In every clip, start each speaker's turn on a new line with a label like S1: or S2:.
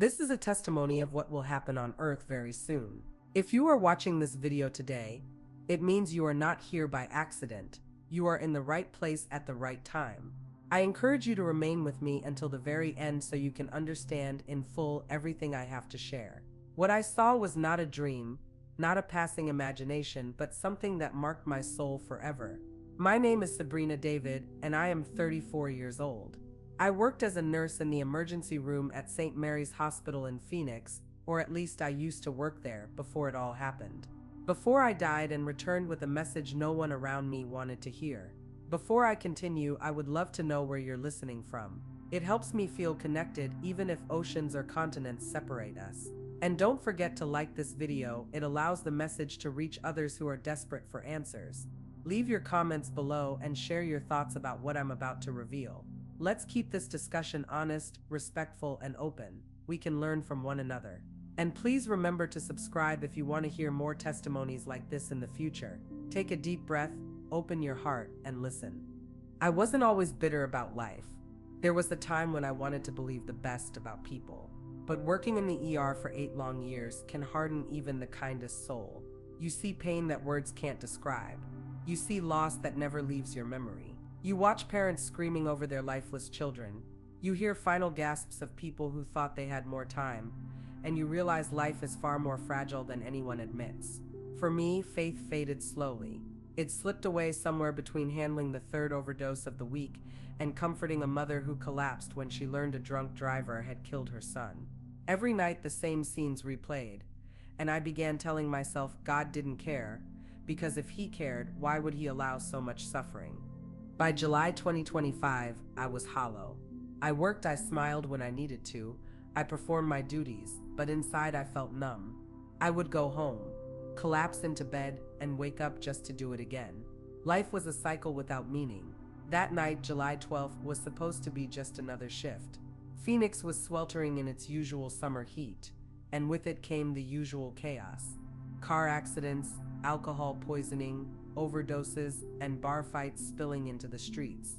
S1: This is a testimony of what will happen on Earth very soon. If you are watching this video today, it means you are not here by accident. You are in the right place at the right time. I encourage you to remain with me until the very end so you can understand in full everything I have to share. What I saw was not a dream, not a passing imagination, but something that marked my soul forever. My name is Sabrina David, and I am 34 years old. I worked as a nurse in the emergency room at St. Mary's Hospital in Phoenix, or at least I used to work there before it all happened. Before I died and returned with a message no one around me wanted to hear. Before I continue, I would love to know where you're listening from. It helps me feel connected even if oceans or continents separate us. And don't forget to like this video, it allows the message to reach others who are desperate for answers. Leave your comments below and share your thoughts about what I'm about to reveal. Let's keep this discussion honest, respectful, and open. We can learn from one another. And please remember to subscribe if you want to hear more testimonies like this in the future. Take a deep breath, open your heart, and listen. I wasn't always bitter about life. There was the time when I wanted to believe the best about people. But working in the ER for 8 long years can harden even the kindest soul. You see pain that words can't describe. You see loss that never leaves your memory. You watch parents screaming over their lifeless children. You hear final gasps of people who thought they had more time. And you realize life is far more fragile than anyone admits. For me, faith faded slowly. It slipped away somewhere between handling the 3rd overdose of the week and comforting a mother who collapsed when she learned a drunk driver had killed her son. Every night the same scenes replayed, and I began telling myself God didn't care, because if he cared, why would he allow so much suffering? By July 2025, I was hollow. I worked, I smiled when I needed to, I performed my duties, but inside I felt numb. I would go home, collapse into bed, and wake up just to do it again. Life was a cycle without meaning. That night, July 12th, was supposed to be just another shift. Phoenix was sweltering in its usual summer heat, and with it came the usual chaos. Car accidents, alcohol poisoning, overdoses, and bar fights spilling into the streets.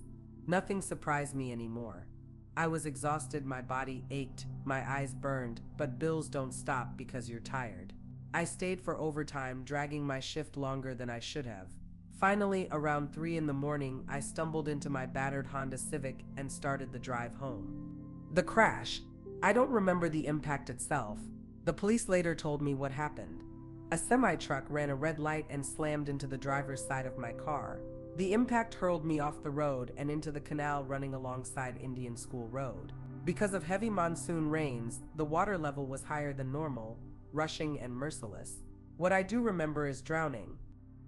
S1: Nothing surprised me anymore. I was exhausted, my body ached, my eyes burned, but bills don't stop because you're tired. I stayed for overtime, dragging my shift longer than I should have. Finally, around 3 in the morning, I stumbled into my battered Honda Civic and started the drive home. The crash. I don't remember the impact itself. The police later told me what happened. A semi-truck ran a red light and slammed into the driver's side of my car. The impact hurled me off the road and into the canal running alongside Indian School Road. Because of heavy monsoon rains, the water level was higher than normal, rushing and merciless. What I do remember is drowning.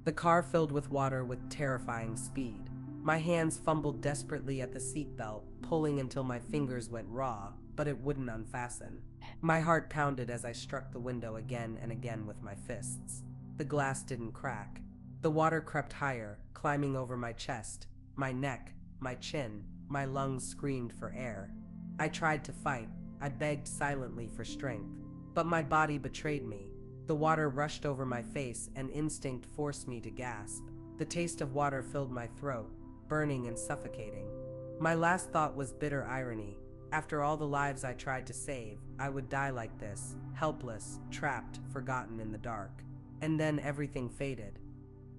S1: The car filled with water with terrifying speed. My hands fumbled desperately at the seatbelt, pulling until my fingers went raw, but it wouldn't unfasten. My heart pounded as I struck the window again and again with my fists. The glass didn't crack. The water crept higher, climbing over my chest, my neck, my chin. My lungs screamed for air. I tried to fight. I begged silently for strength. But my body betrayed me. The water rushed over my face and instinct forced me to gasp. The taste of water filled my throat, burning and suffocating. My last thought was bitter irony. After all the lives I tried to save, I would die like this, helpless, trapped, forgotten in the dark. And then everything faded.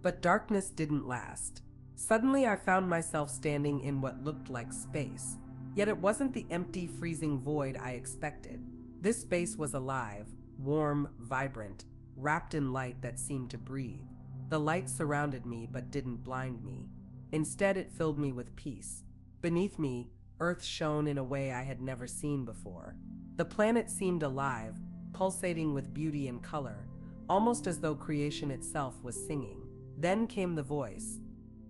S1: But darkness didn't last. Suddenly I found myself standing in what looked like space. Yet it wasn't the empty, freezing void I expected. This space was alive, warm, vibrant, wrapped in light that seemed to breathe. The light surrounded me but didn't blind me. Instead, it filled me with peace. Beneath me, Earth shone in a way I had never seen before. The planet seemed alive, pulsating with beauty and color, almost as though creation itself was singing. Then came the voice.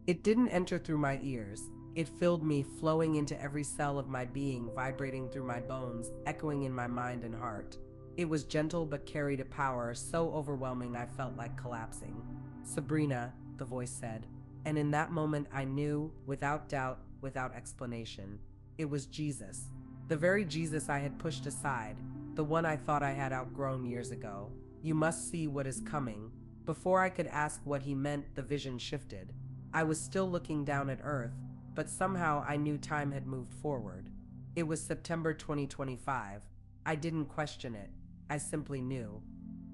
S1: It didn't enter through my ears. It filled me, flowing into every cell of my being, vibrating through my bones, echoing in my mind and heart. It was gentle but carried a power so overwhelming I felt like collapsing. "Sabrina," the voice said. And in that moment I knew, without doubt, without explanation, it was Jesus. The very Jesus I had pushed aside, the one I thought I had outgrown years ago. "You must see what is coming." Before I could ask what he meant, the vision shifted. I was still looking down at Earth, but somehow I knew time had moved forward. It was September 2025. I didn't question it. I simply knew.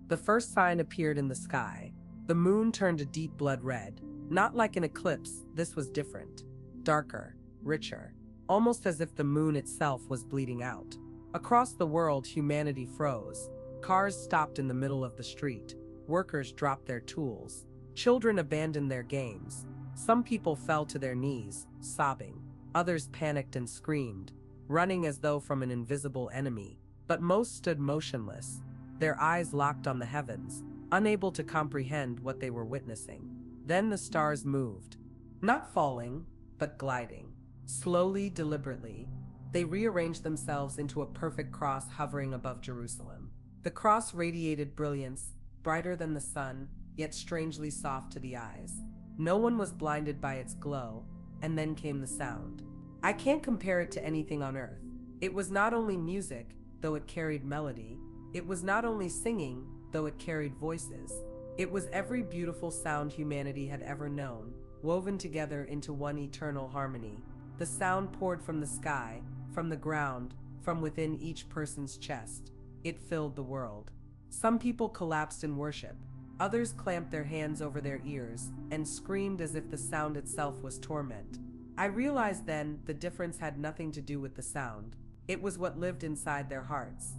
S1: The first sign appeared in the sky. The moon turned a deep blood red. Not like an eclipse, this was different. Darker, richer, almost as if the moon itself was bleeding out. Across the world, humanity froze. Cars stopped in the middle of the street. Workers dropped their tools. Children abandoned their games. Some people fell to their knees, sobbing. Others panicked and screamed, running as though from an invisible enemy. But most stood motionless, their eyes locked on the heavens, unable to comprehend what they were witnessing. Then the stars moved, not falling, but gliding. Slowly, deliberately, they rearranged themselves into a perfect cross hovering above Jerusalem. The cross radiated brilliance, brighter than the sun, yet strangely soft to the eyes. No one was blinded by its glow, and then came the sound. I can't compare it to anything on earth. It was not only music, though it carried melody. It was not only singing, though it carried voices. It was every beautiful sound humanity had ever known, woven together into one eternal harmony. The sound poured from the sky, from the ground, from within each person's chest. It filled the world. Some people collapsed in worship. Others clamped their hands over their ears and screamed as if the sound itself was torment. I realized then the difference had nothing to do with the sound. It was what lived inside their hearts.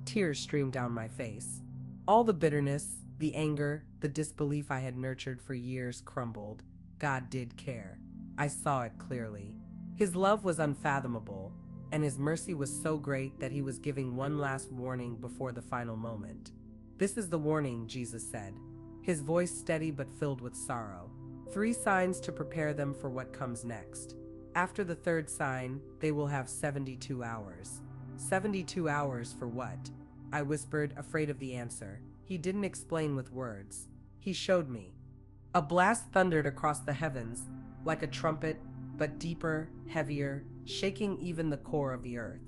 S1: Tears streamed down my face. All the bitterness, the anger, the disbelief I had nurtured for years crumbled. God did care. I saw it clearly. His love was unfathomable, and his mercy was so great that he was giving one last warning before the final moment. "This is the warning," Jesus said, his voice steady but filled with sorrow. 3 signs to prepare them for what comes next. After the 3rd sign, they will have 72 hours. 72 hours for what? I whispered, afraid of the answer. He didn't explain with words. He showed me. A blast thundered across the heavens, like a trumpet, but deeper, heavier, shaking even the core of the earth.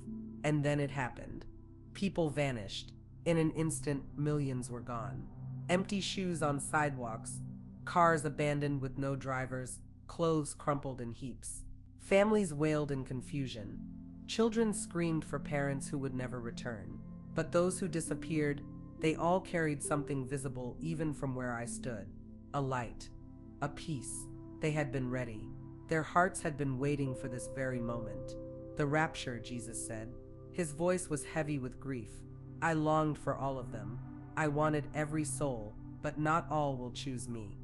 S1: And then it happened. People vanished. In an instant, millions were gone. Empty shoes on sidewalks, cars abandoned with no drivers, clothes crumpled in heaps. Families wailed in confusion. Children screamed for parents who would never return. But those who disappeared, they all carried something visible even from where I stood. A light. A peace. They had been ready. Their hearts had been waiting for this very moment. The rapture, Jesus said. His voice was heavy with grief. I longed for all of them. I wanted every soul, but not all will choose me.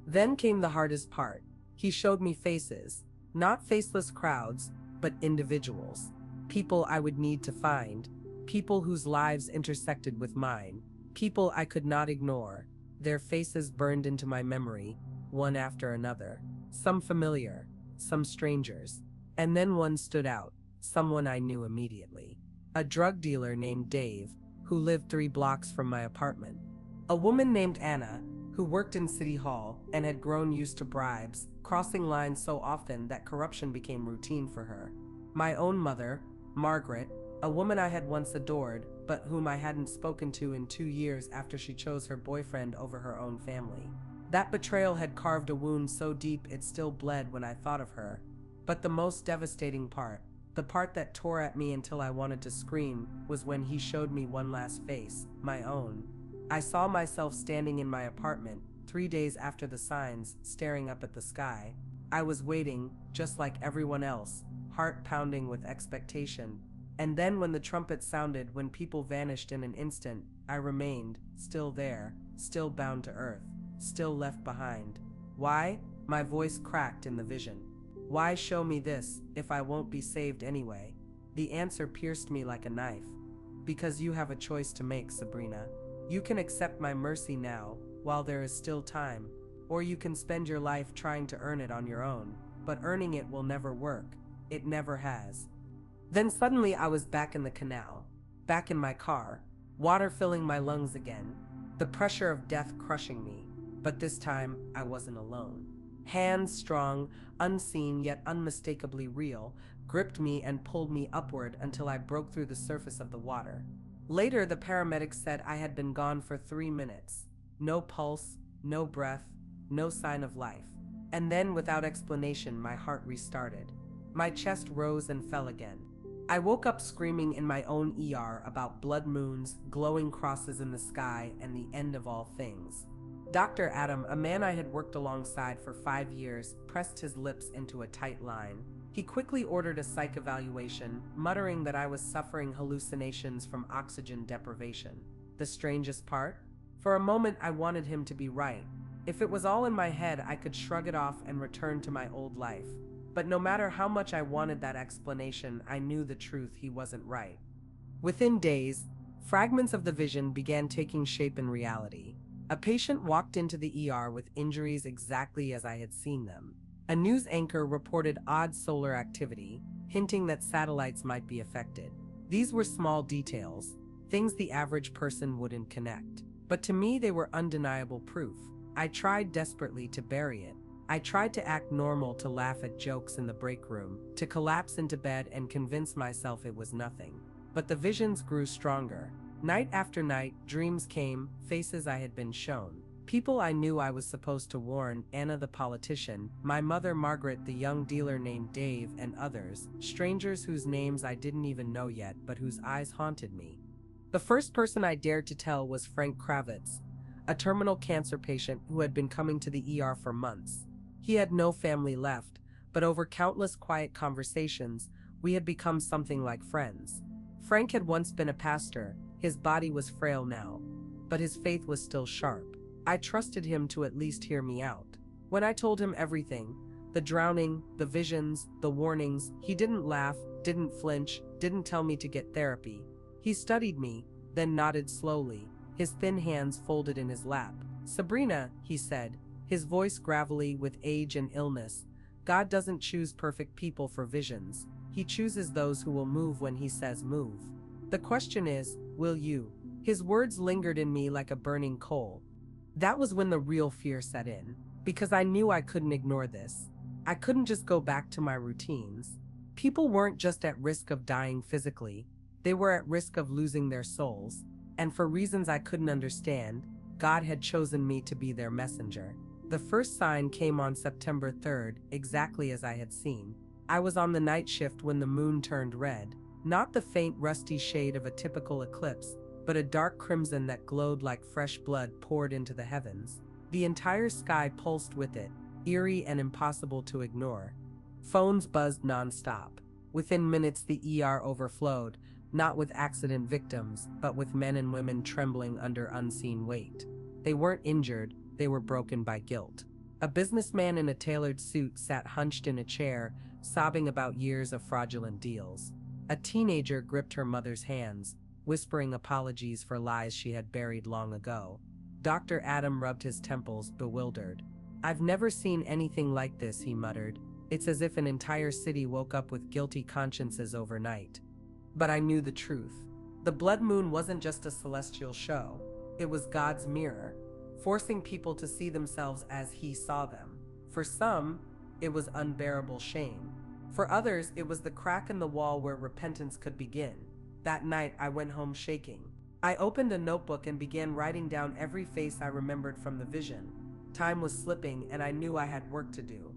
S1: Then came the hardest part. He showed me faces, not faceless crowds, but individuals. People I would need to find, people whose lives intersected with mine, people I could not ignore. Their faces burned into my memory, one after another, some familiar, some strangers. And then one stood out, someone I knew immediately. A drug dealer named Dave, who lived 3 blocks from my apartment. A woman named Anna, who worked in City Hall and had grown used to bribes, crossing lines so often that corruption became routine for her. My own mother, Margaret, a woman I had once adored, but whom I hadn't spoken to in 2 years after she chose her boyfriend over her own family. That betrayal had carved a wound so deep it still bled when I thought of her. But the most devastating part, the part that tore at me until I wanted to scream, was when he showed me one last face, my own. I saw myself standing in my apartment, 3 days after the signs, staring up at the sky. I was waiting, just like everyone else, heart pounding with expectation. And then when the trumpet sounded, when people vanished in an instant, I remained, still there, still bound to earth, still left behind. Why? My voice cracked in the vision. Why show me this, if I won't be saved anyway? The answer pierced me like a knife. Because you have a choice to make, Sabrina. You can accept my mercy now, while there is still time, or you can spend your life trying to earn it on your own, but earning it will never work. It never has. Then suddenly I was back in the canal, back in my car, water filling my lungs again, the pressure of death crushing me, but this time I wasn't alone. Hands strong, unseen yet unmistakably real, gripped me and pulled me upward until I broke through the surface of the water. Later, the paramedics said I had been gone for 3 minutes. No pulse, no breath, no sign of life. And then, without explanation, my heart restarted. My chest rose and fell again. I woke up screaming in my own ER about blood moons, glowing crosses in the sky, and the end of all things. Dr. Adam, a man I had worked alongside for 5 years, pressed his lips into a tight line. He quickly ordered a psych evaluation, muttering that I was suffering hallucinations from oxygen deprivation. The strangest part? For a moment, I wanted him to be right. If it was all in my head, I could shrug it off and return to my old life. But no matter how much I wanted that explanation, I knew the truth: he wasn't right. Within days, fragments of the vision began taking shape in reality. A patient walked into the ER with injuries exactly as I had seen them. A news anchor reported odd solar activity, hinting that satellites might be affected. These were small details, things the average person wouldn't connect. But to me, they were undeniable proof. I tried desperately to bury it. I tried to act normal, to laugh at jokes in the break room, to collapse into bed and convince myself it was nothing. But the visions grew stronger. Night after night, dreams came, faces I had been shown. People I knew I was supposed to warn: Anna the politician, my mother Margaret, the young dealer named Dave, and others, strangers whose names I didn't even know yet, but whose eyes haunted me. The first person I dared to tell was Frank Kravitz, a terminal cancer patient who had been coming to the ER for months. He had no family left, but over countless quiet conversations, we had become something like friends. Frank had once been a pastor. His body was frail now, but his faith was still sharp. I trusted him to at least hear me out. When I told him everything, the drowning, the visions, the warnings, he didn't laugh, didn't flinch, didn't tell me to get therapy. He studied me, then nodded slowly, his thin hands folded in his lap. "Sabrina," he said, his voice gravelly with age and illness, "God doesn't choose perfect people for visions. He chooses those who will move when he says move. The question is, will you?" His words lingered in me like a burning coal. That was when the real fear set in, because I knew I couldn't ignore this. I couldn't just go back to my routines. People weren't just at risk of dying physically, they were at risk of losing their souls, and for reasons I couldn't understand, God had chosen me to be their messenger. The first sign came on September 3rd, exactly as I had seen. I was on the night shift when the moon turned red, not the faint rusty shade of a typical eclipse, but a dark crimson that glowed like fresh blood poured into the heavens. The entire sky pulsed with it, eerie and impossible to ignore. Phones buzzed nonstop. Within minutes, the ER overflowed, not with accident victims, but with men and women trembling under unseen weight. They weren't injured, they were broken by guilt. A businessman in a tailored suit sat hunched in a chair, sobbing about years of fraudulent deals. A teenager gripped her mother's hands, whispering apologies for lies she had buried long ago. Dr. Adam rubbed his temples, bewildered. "I've never seen anything like this," he muttered. "It's as if an entire city woke up with guilty consciences overnight." But I knew the truth. The blood moon wasn't just a celestial show. It was God's mirror, forcing people to see themselves as he saw them. For some, it was unbearable shame. For others, it was the crack in the wall where repentance could begin. That night, I went home shaking. I opened a notebook and began writing down every face I remembered from the vision. Time was slipping, and I knew I had work to do.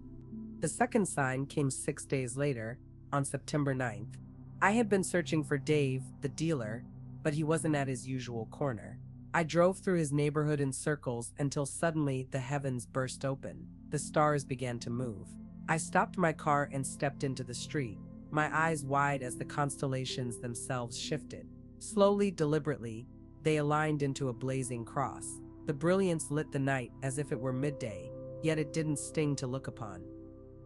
S1: The second sign came 6 days later, on September 9th. I had been searching for Dave, the dealer, but he wasn't at his usual corner. I drove through his neighborhood in circles until suddenly the heavens burst open. The stars began to move. I stopped my car and stepped into the street, my eyes wide as the constellations themselves shifted. Slowly, deliberately, they aligned into a blazing cross. The brilliance lit the night as if it were midday, yet it didn't sting to look upon.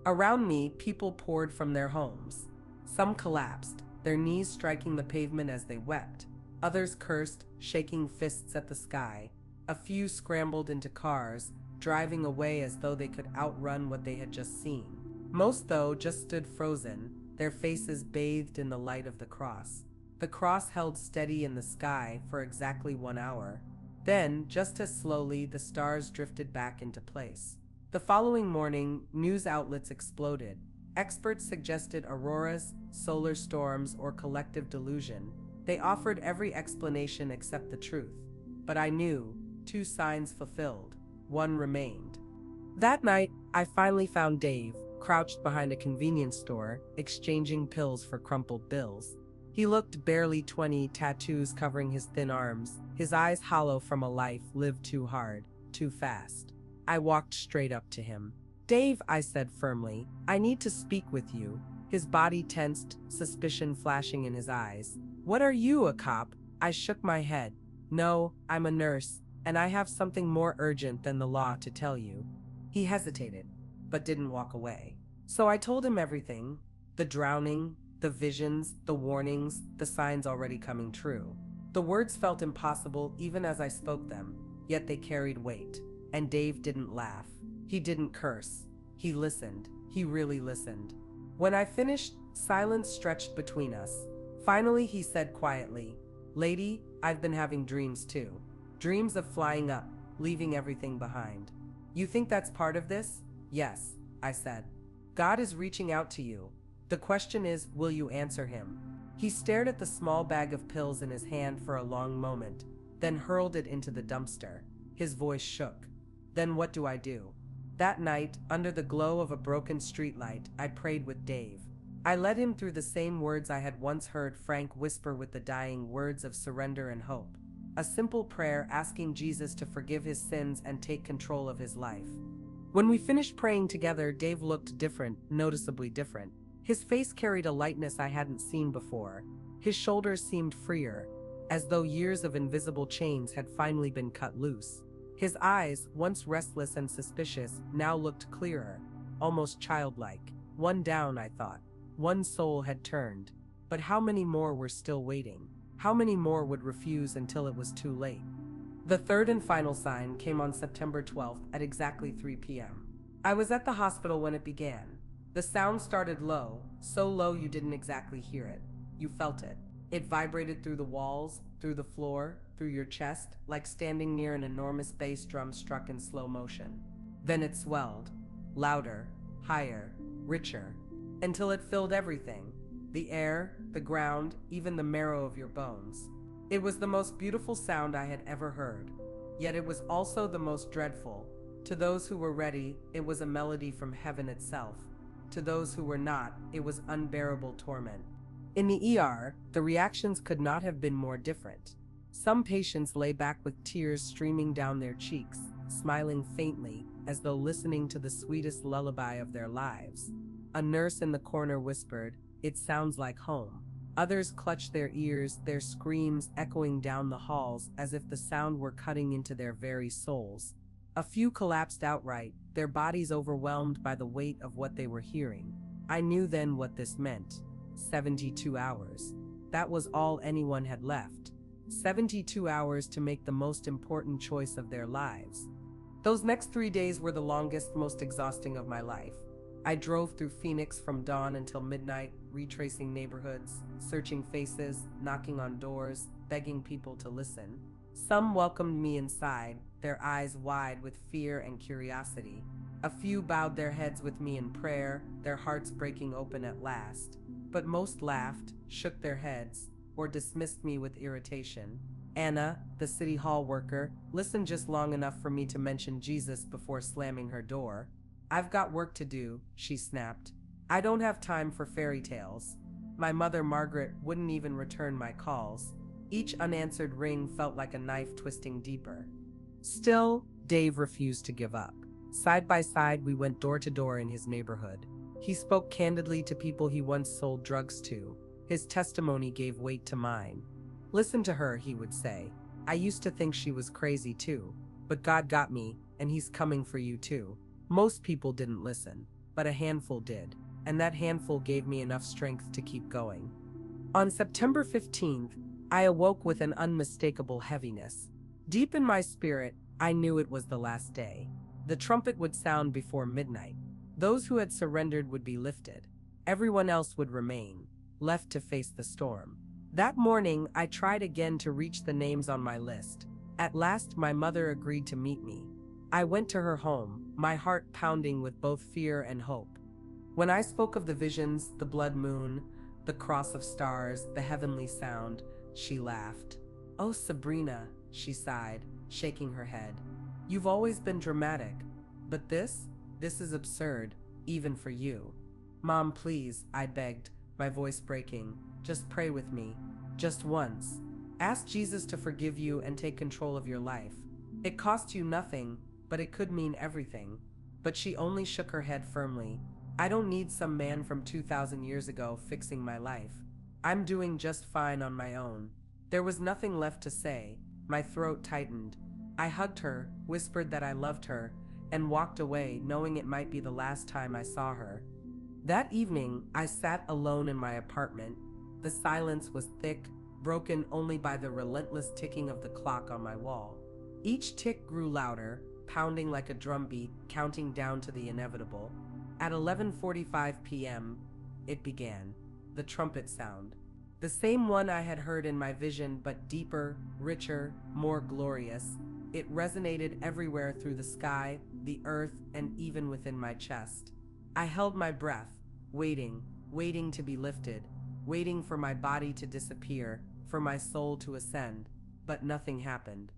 S1: Around me, people poured from their homes. Some collapsed, their knees striking the pavement as they wept. Others cursed, shaking fists at the sky. A few scrambled into cars, driving away as though they could outrun what they had just seen. Most, though, just stood frozen, their faces bathed in the light of the cross. The cross held steady in the sky for exactly 1 hour. Then, just as slowly, the stars drifted back into place. The following morning, news outlets exploded. Experts suggested auroras, solar storms, or collective delusion. They offered every explanation except the truth. But I knew, 2 signs fulfilled. One remained. That night, I finally found Dave, crouched behind a convenience store, exchanging pills for crumpled bills. He looked barely 20, tattoos covering his thin arms, his eyes hollow from a life lived too hard, too fast. I walked straight up to him. "Dave," I said firmly, "I need to speak with you." His body tensed, suspicion flashing in his eyes. "What are you, a cop?" I shook my head. "No, I'm a nurse, and I have something more urgent than the law to tell you." He hesitated, but didn't walk away. So I told him everything: the drowning, the visions, the warnings, the signs already coming true. The words felt impossible even as I spoke them, yet they carried weight. And Dave didn't laugh. He didn't curse. He listened. He really listened. When I finished, silence stretched between us. Finally, he said quietly, "Lady, I've been having dreams too. Dreams of flying up, leaving everything behind." "You think that's part of this?" "Yes," I said. "God is reaching out to you. The question is, will you answer him?" He stared at the small bag of pills in his hand for a long moment, then hurled it into the dumpster. His voice shook. "Then what do I do?" That night, under the glow of a broken streetlight, I prayed with Dave. I led him through the same words I had once heard Frank whisper with the dying, words of surrender and hope. A simple prayer asking Jesus to forgive his sins and take control of his life. When we finished praying together, Dave looked different, noticeably different. His face carried a lightness I hadn't seen before. His shoulders seemed freer, as though years of invisible chains had finally been cut loose. His eyes, once restless and suspicious, now looked clearer, almost childlike. One down, I thought. One soul had turned. But how many more were still waiting? How many more would refuse until it was too late? The third and final sign came on September 12th at exactly 3 p.m. I was at the hospital when it began. The sound started low, so low you didn't exactly hear it. You felt it. It vibrated through the walls, through the floor, through your chest, like standing near an enormous bass drum struck in slow motion. Then it swelled, louder, higher, richer, until it filled everything: the air, the ground, even the marrow of your bones. It was the most beautiful sound I had ever heard, yet it was also the most dreadful. To those who were ready, it was a melody from heaven itself. To those who were not, it was unbearable torment. In the ER, the reactions could not have been more different. Some patients lay back with tears streaming down their cheeks, smiling faintly, as though listening to the sweetest lullaby of their lives. A nurse in the corner whispered, "It sounds like home." Others clutched their ears, their screams echoing down the halls as if the sound were cutting into their very souls. A few collapsed outright, their bodies overwhelmed by the weight of what they were hearing. I knew then what this meant. 72 hours. That was all anyone had left. 72 hours to make the most important choice of their lives. Those next 3 days were the longest, most exhausting of my life. I drove through Phoenix from dawn until midnight, retracing neighborhoods, searching faces, knocking on doors, begging people to listen. Some welcomed me inside, their eyes wide with fear and curiosity. A few bowed their heads with me in prayer, their hearts breaking open at last. But most laughed, shook their heads, or dismissed me with irritation. Anna, the city hall worker, listened just long enough for me to mention Jesus before slamming her door. "I've got work to do," she snapped. "I don't have time for fairy tales." My mother, Margaret, wouldn't even return my calls. Each unanswered ring felt like a knife twisting deeper. Still, Dave refused to give up. Side by side, we went door to door in his neighborhood. He spoke candidly to people he once sold drugs to. His testimony gave weight to mine. "Listen to her," he would say. "I used to think she was crazy too. But God got me, and he's coming for you too." Most people didn't listen, but a handful did, and that handful gave me enough strength to keep going. On September 15th, I awoke with an unmistakable heaviness. Deep in my spirit, I knew it was the last day. The trumpet would sound before midnight. Those who had surrendered would be lifted. Everyone else would remain, left to face the storm. That morning, I tried again to reach the names on my list. At last, my mother agreed to meet me. I went to her home, my heart pounding with both fear and hope. When I spoke of the visions, the blood moon, the cross of stars, the heavenly sound, she laughed. "Oh, Sabrina," she sighed, shaking her head. "You've always been dramatic. But this is absurd. even for you. Mom, please, I begged, my voice breaking. Just pray with me. Just once. Ask Jesus to forgive you and take control of your life. It costs you nothing, but it could mean everything. But she only shook her head firmly. I don't need some man from 2,000 years ago fixing my life. I'm doing just fine on my own. There was nothing left to say. My throat tightened. I hugged her, whispered that I loved her, and walked away knowing it might be the last time I saw her. That evening, I sat alone in my apartment. The silence was thick, broken only by the relentless ticking of the clock on my wall. Each tick grew louder, pounding like a drumbeat, counting down to the inevitable. At 11:45 p.m., it began. The trumpet sound. The same one I had heard in my vision, but deeper, richer, more glorious. It resonated everywhere through the sky, the earth, and even within my chest. I held my breath, waiting to be lifted, waiting for my body to disappear, for my soul to ascend, but nothing happened.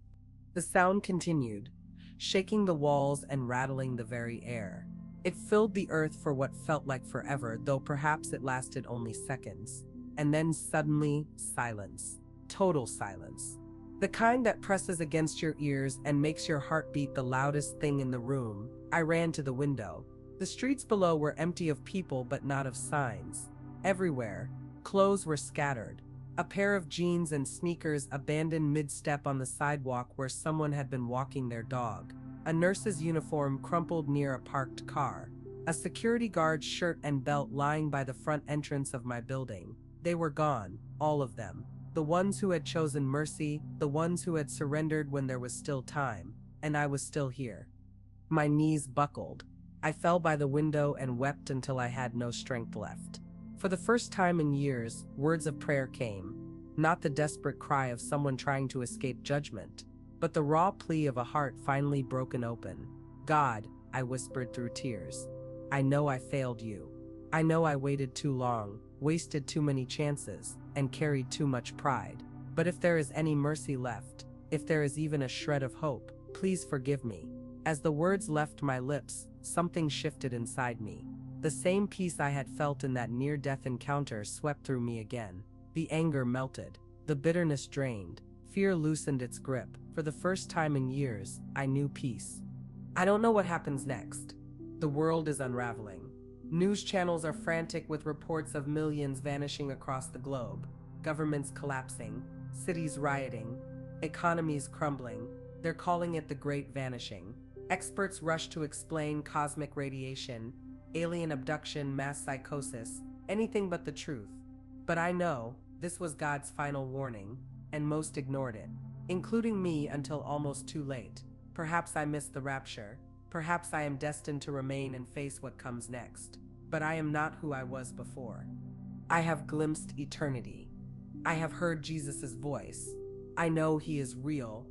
S1: The sound continued, shaking the walls and rattling the very air. It filled the earth for what felt like forever, though perhaps it lasted only seconds. And then suddenly, silence. Total silence. The kind that presses against your ears and makes your heart beat the loudest thing in the room. I ran to the window. The streets below were empty of people but not of signs. Everywhere, clothes were scattered. A pair of jeans and sneakers abandoned mid-step on the sidewalk where someone had been walking their dog. A nurse's uniform crumpled near a parked car. A security guard's shirt and belt lying by the front entrance of my building. They were gone, all of them. The ones who had chosen mercy, the ones who had surrendered when there was still time, and I was still here. My knees buckled. I fell by the window and wept until I had no strength left. For the first time in years, words of prayer came. Not the desperate cry of someone trying to escape judgment, but the raw plea of a heart finally broken open. God, I whispered through tears. I know I failed you. I know I waited too long, wasted too many chances, and carried too much pride. But if there is any mercy left, if there is even a shred of hope, please forgive me. As the words left my lips, something shifted inside me. The same peace I had felt in that near-death encounter swept through me again. The anger melted. The bitterness drained. Fear loosened its grip. For the first time in years, I knew peace. I don't know what happens next. The world is unraveling. News channels are frantic with reports of millions vanishing across the globe, governments collapsing, cities rioting, economies crumbling. They're calling it the Great Vanishing. Experts rush to explain cosmic radiation, alien abduction, mass psychosis, anything but the truth. But I know this was God's final warning, and most ignored it, including me until almost too late. Perhaps I missed the rapture. Perhaps I am destined to remain and face what comes next. But I am not who I was before. I have glimpsed eternity. I have heard Jesus' voice. I know he is real,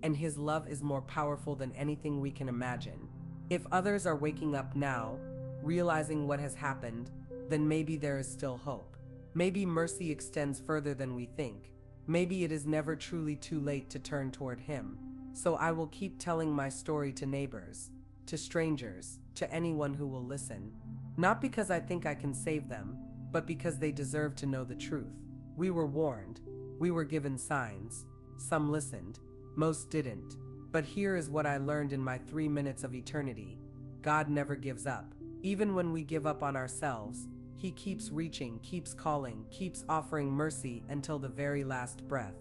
S1: and his love is more powerful than anything we can imagine. If others are waking up now, realizing what has happened, then maybe there is still hope. Maybe mercy extends further than we think. Maybe it is never truly too late to turn toward him. So I will keep telling my story to neighbors, to strangers, to anyone who will listen. Not because I think I can save them, but because they deserve to know the truth. We were warned. We were given signs. Some listened. Most didn't. But here is what I learned in my 3 minutes of eternity. God never gives up. Even when we give up on ourselves, he keeps reaching, keeps calling, keeps offering mercy until the very last breath.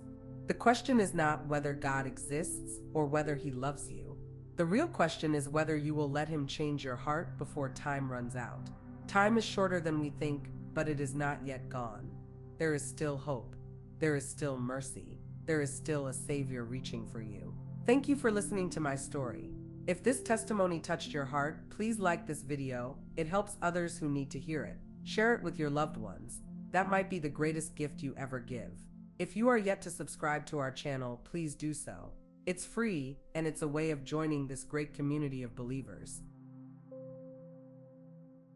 S1: The question is not whether God exists or whether he loves you. The real question is whether you will let him change your heart before time runs out. Time is shorter than we think, but it is not yet gone. There is still hope. There is still mercy. There is still a Savior reaching for you. Thank you for listening to my story. If this testimony touched your heart, please like this video. It helps others who need to hear it. Share it with your loved ones. That might be the greatest gift you ever give. If you are yet to subscribe to our channel, please do so. It's free, and it's a way of joining this great community of believers.